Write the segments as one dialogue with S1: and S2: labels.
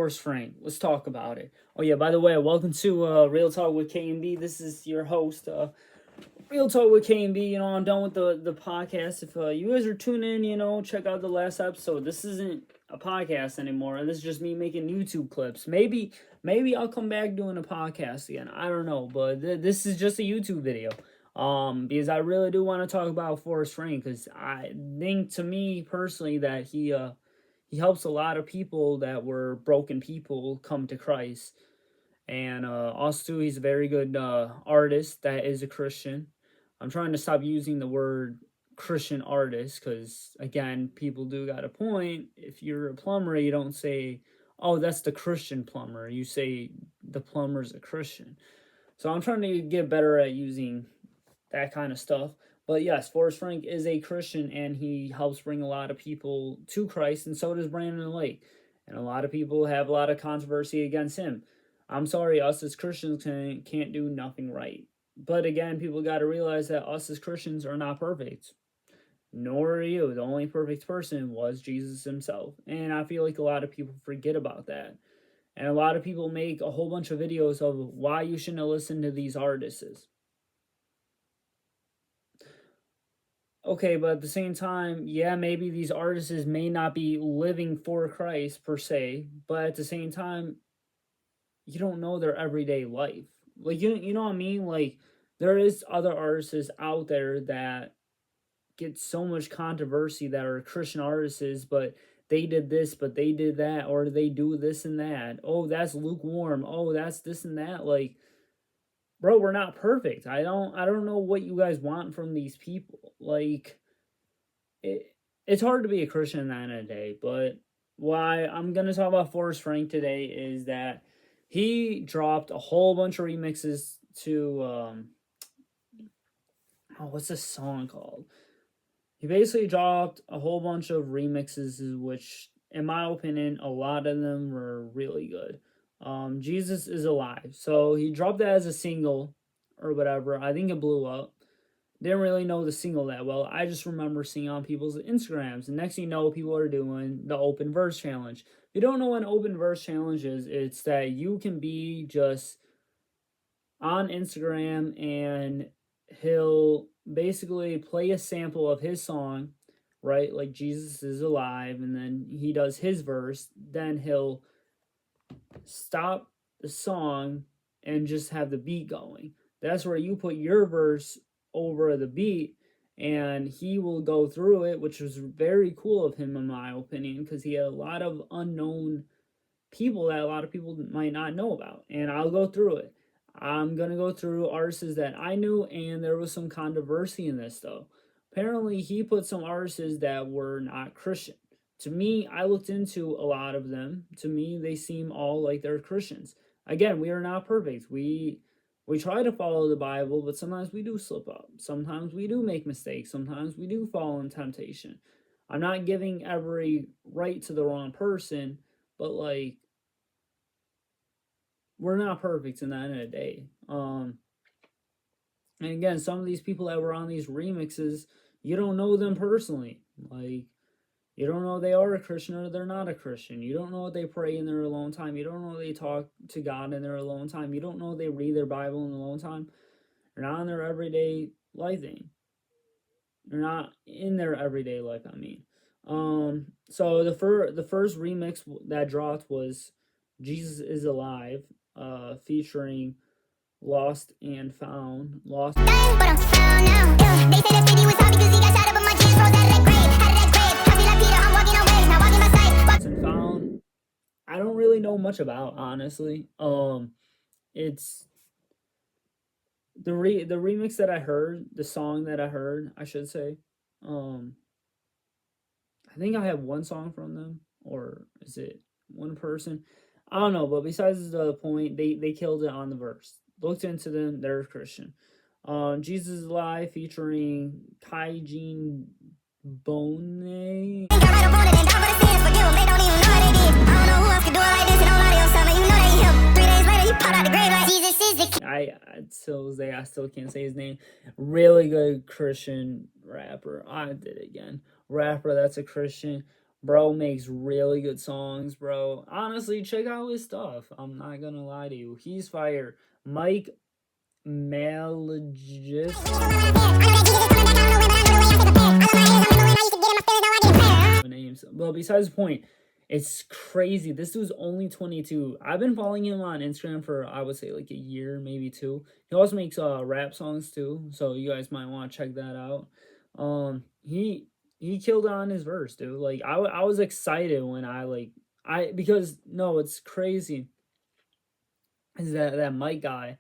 S1: Forrest Frank. Let's talk about it. Oh yeah, by the way, welcome to Real Talk with K.M.B. This is your host, Real Talk with K.M.B. I'm done with the podcast. If you guys are tuning in, check out the last episode. This isn't a podcast anymore. This is just me making YouTube clips. Maybe I'll come back doing a podcast again. I don't know, but this is just a YouTube video. Because I really do want to talk about Forrest Frank, because I think, to me personally, that he helps a lot of people that were broken people come to Christ. And also, he's a very good artist that is a Christian. I'm trying to stop using the word Christian artist because, again, people do got a point. If you're a plumber, you don't say, oh, that's the Christian plumber. You say the plumber's a Christian. So I'm trying to get better at using that kind of stuff. But yes, Forrest Frank is a Christian, and he helps bring a lot of people to Christ, and so does Brandon Lake. And a lot of people have a lot of controversy against him. I'm sorry, us as Christians can't do nothing right. But again, people got to realize that us as Christians are not perfect. Nor are you. The only perfect person was Jesus himself. And I feel like a lot of people forget about that. And a lot of people make a whole bunch of videos of why you shouldn't listen to these artists. Okay, but at the same time, yeah, maybe these artists may not be living for Christ per se, but at the same time, you don't know their everyday life. Like, you know what I mean? Like, there is other artists out there that get so much controversy that are Christian artists, but they did this, but they did that, or they do this and that. Oh, that's lukewarm. Oh, that's this and that. Like, bro, we're not perfect. I don't know what you guys want from these people. Like, it's hard to be a Christian in the end of the day, but why I'm gonna talk about Forrest Frank today is that he dropped a whole bunch of remixes to what's this song called? He basically dropped a whole bunch of remixes, which, in my opinion, a lot of them were really good. Jesus is Alive. So he dropped that as a single or whatever. I think it blew up. Didn't really know the single that well. I just remember seeing on people's Instagrams. And next thing you know, people are doing the open verse challenge. If you don't know what an open verse challenge is, it's that you can be just on Instagram and he'll basically play a sample of his song, right? Like Jesus is Alive, and then he does his verse. Then he'll stop the song and just have the beat going. That's where you put your verse over the beat, and he will go through it, which was very cool of him in my opinion, because he had a lot of unknown people that a lot of people might not know about, and I'll go through it. I'm gonna go through artists that I knew, and there was some controversy in this though. Apparently he put some artists that were not Christian. To me, I looked into a lot of them. To me, they seem all like they're Christians. Again, we are not perfect. We try to follow the Bible, but sometimes we do slip up. Sometimes we do make mistakes. Sometimes we do fall in temptation. I'm not giving every right to the wrong person, but like, we're not perfect in the end of the day. And again, some of these people that were on these remixes, you don't know them personally. Like, you don't know they are a Christian or they're not a Christian. You don't know what they pray in their alone time. You don't know they talk to God in their alone time. You don't know they read their Bible in their alone time. They're not in their everyday life thing. They're not in their everyday life, I mean. So the first remix that dropped was Jesus is Alive, featuring Lost and Found. Lost and Found. I don't really know much about, honestly. It's the remix that I heard, the song that I heard, I should say. I think I have one song from them, or is it one person? I don't know, but besides the point, they killed it on the verse. Looked into them, they're Christian. Jesus is Alive featuring Kaijin Bone. I still can't say his name. Really good Christian rapper. I did it again. Rapper that's a Christian. Bro makes really good songs, bro. Honestly, check out his stuff. I'm not gonna lie to you. He's fire. Mike Malagis. Names. Well, besides the point, it's crazy. This dude's only 22. I've been following him on Instagram for, I would say, like a year, maybe two. He also makes rap songs too, so you guys might want to check that out. He killed on his verse, dude. Like I was excited when because no, it's crazy. Is that Mike guy?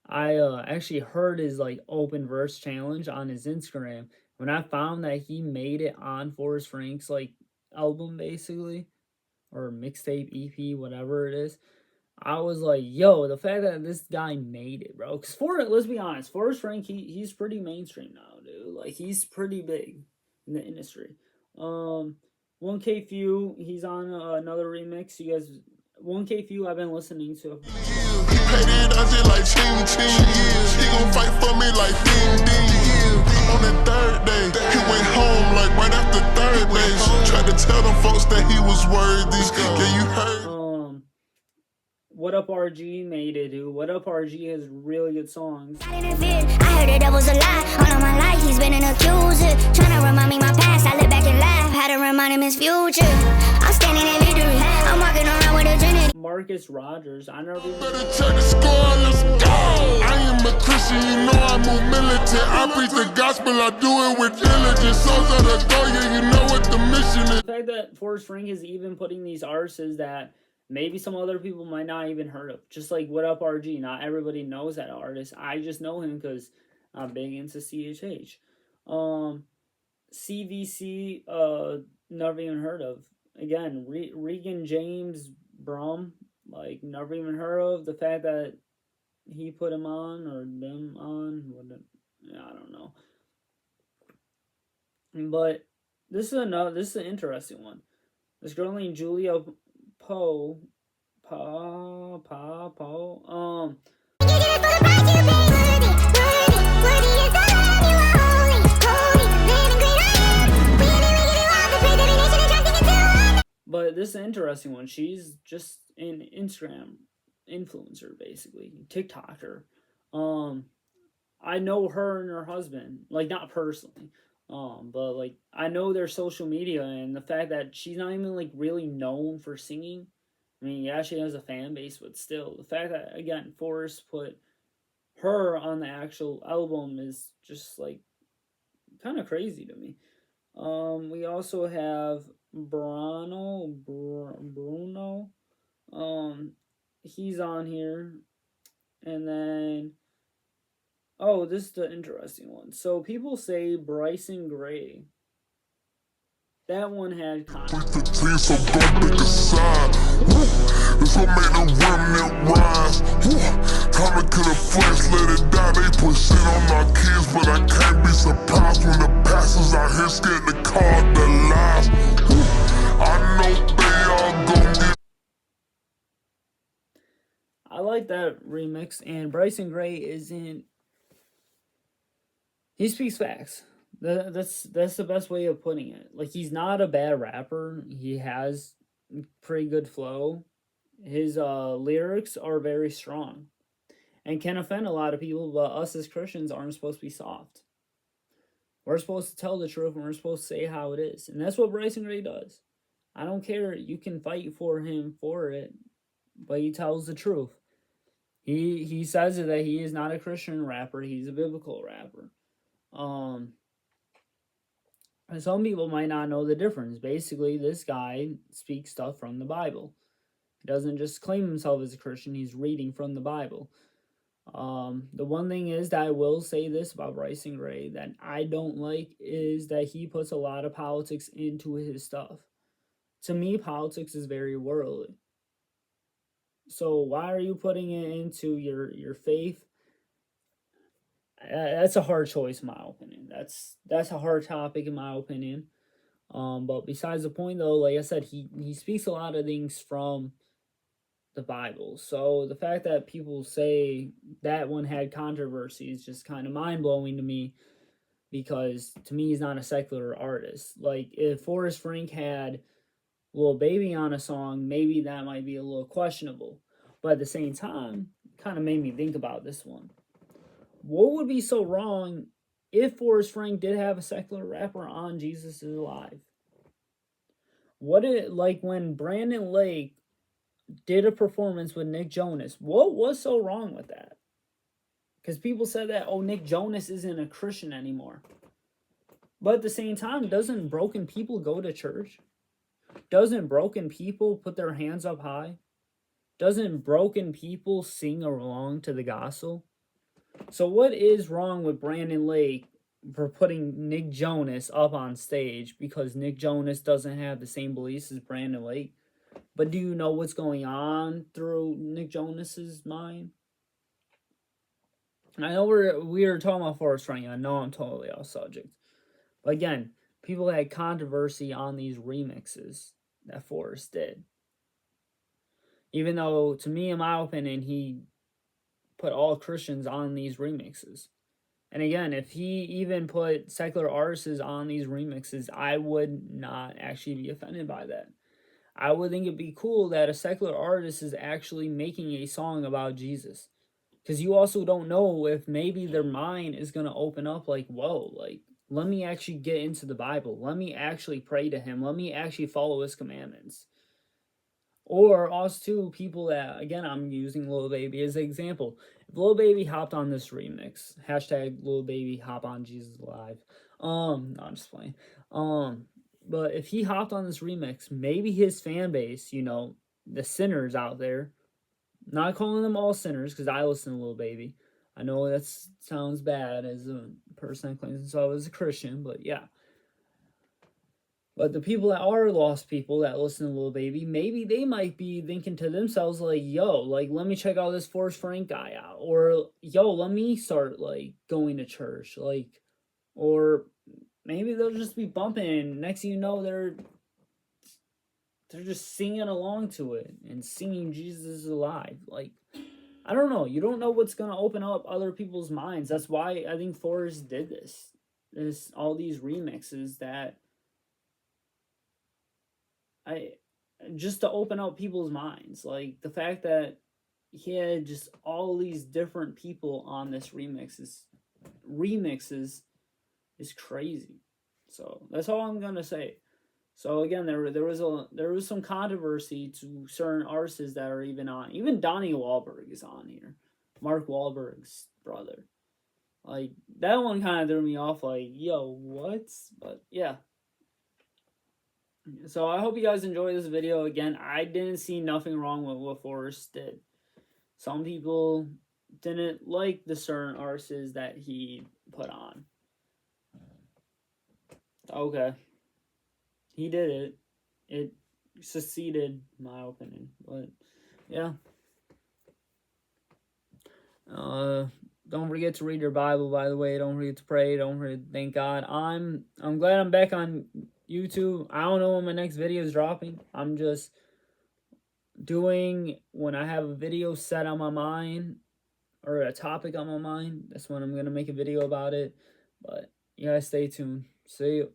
S1: I actually heard his like open verse challenge on his Instagram. When I found that he made it on Forrest Frank's like album basically, or mixtape EP, whatever it is, I was like, yo, the fact that this guy made it, bro. Because let's be honest, Forrest Frank, he's pretty mainstream now, dude. Like he's pretty big in the industry. 1K Few, he's on another remix. You guys, 1K Few, I've been listening to.
S2: He paid it as it like ching ching. He gon' fight for me like ding ding. On the third day, he went home like right after third base. Tried to tell them folks that he was worthy. Yeah, you heard.
S1: What Up RG made it, dude. What Up RG has really good songs.
S3: I heard it, that was a lie. All of my life, he's been an accuser. Trying to remind me my past. I look back and laugh. How to remind him his future. I'm standing in victory. I'm walking around with a trinity.
S1: Marcus Rogers. I never even.
S2: Better check the score, let's go. I am a Christian, you know I move militant. I preach the gospel, I do it with diligence. Souls of the go, yeah, you know what the mission is.
S1: The fact that Forrest Frank is even putting these artists that maybe some other people might not even heard of. Just like What Up RG. Not everybody knows that artist. I just know him because I'm big into CHH. CVC, never even heard of. Again, Regan James Brum, like never even heard of. The fact that he put him on or them on, I don't know. But this is an interesting one. This girl named Julia Poe. But this is an interesting one. She's just an Instagram influencer, basically. TikToker. I know her and her husband. Like, not personally. But like I know their social media, and the fact that she's not even like really known for singing. I mean, yeah, she has a fan base, but still, the fact that again Forrest put her on the actual album is just like kind of crazy to me. We also have Bruno. He's on here, and then. Oh, this is the interesting one. So people say Bryson Gray. That one had controversy.
S2: This what made the remnant rise. Time to kill a flesh, let it die. They put shit on our kids, but I can't be surprised when the pastors out here scared to call the lies. I know they all gon' get.
S1: I like that remix, and Bryson Gray isn't. He speaks facts. That's the best way of putting it. Like, he's not a bad rapper. He has pretty good flow. His lyrics are very strong and can offend a lot of people, but us as Christians aren't supposed to be soft. We're supposed to tell the truth, and we're supposed to say how it is. And that's what Bryson Gray does. I don't care. You can fight for him for it, but he tells the truth. He says that he is not a Christian rapper. He's a biblical rapper. And some people might not know the difference. Basically, this guy speaks stuff from the Bible. He doesn't just claim himself as a Christian. He's reading from the Bible. The one thing is that I will say this about Bryson Gray that I don't like is that he puts a lot of politics into his stuff. To me, politics is very worldly. So why are you putting it into your faith? That's a hard choice in my opinion. That's a hard topic in my opinion. But besides the point though, like I said, he speaks a lot of things from the Bible. So the fact that people say that one had controversy is just kind of mind blowing to me, because to me he's not a secular artist. Like if Forrest Frank had Lil Baby on a song, maybe that might be a little questionable. But at the same time, kind of made me think about this one. What would be so wrong if Forrest Frank did have a secular rapper on Jesus is Alive? What it like when Brandon Lake did a performance with Nick Jonas? What was so wrong with that? Because people said that, oh, Nick Jonas isn't a Christian anymore. But at the same time, doesn't broken people go to church? Doesn't broken people put their hands up high? Doesn't broken people sing along to the gospel? So what is wrong with Brandon Lake for putting Nick Jonas up on stage because Nick Jonas doesn't have the same beliefs as Brandon Lake? But do you know what's going on through Nick Jonas's mind? I know we were talking about Forrest Frank. I know I'm totally off subject. But again, people had controversy on these remixes that Forrest did. Even though, to me, in my opinion, he put all Christians on these remixes. And again, if he even put secular artists on these remixes, I would not actually be offended by that. I would think it'd be cool that a secular artist is actually making a song about Jesus. Because you also don't know if maybe their mind is going to open up like, whoa, like, let me actually get into the Bible. Let me actually pray to him. Let me actually follow his commandments. Or also, too, people that, again, I'm using Lil Baby as an example. If Lil Baby hopped on this remix, hashtag Lil Baby hop on Jesus Live. No, I'm just playing. But if he hopped on this remix, maybe his fan base, you know, the sinners out there, not calling them all sinners, because I listen to Lil Baby. I know that sounds bad as a person that claims himself as a Christian, but yeah. But the people that are lost people that listen to Lil Baby, maybe they might be thinking to themselves, like, yo, like, let me check out this Forrest Frank guy out. Or, yo, let me start, like, going to church. Like, or maybe they'll just be bumping, and next thing you know, they're just singing along to it and singing Jesus is Alive. Like, I don't know. You don't know what's going to open up other people's minds. That's why I think Forrest did this. There's all these remixes that just to open up people's minds. Like, the fact that he had just all these different people on this remixes is crazy. So that's all I'm gonna say. So again, there was some controversy to certain artists that are even Donnie Wahlberg is on here, Mark Wahlberg's brother. Like, that one kind of threw me off. Like, yo, what? But yeah. So I hope you guys enjoy this video. Again, I didn't see nothing wrong with what Forrest did. Some people didn't like the certain artists that he put on. Okay. He did it. It succeeded, in my opinion. But yeah. Don't forget to read your Bible, by the way. Don't forget to pray. Don't forget to thank God. I'm glad I'm back on YouTube. I don't know when my next video is dropping. I'm just doing when I have a video set on my mind or a topic on my mind. That's when I'm going to make a video about it. But you guys stay tuned. See you.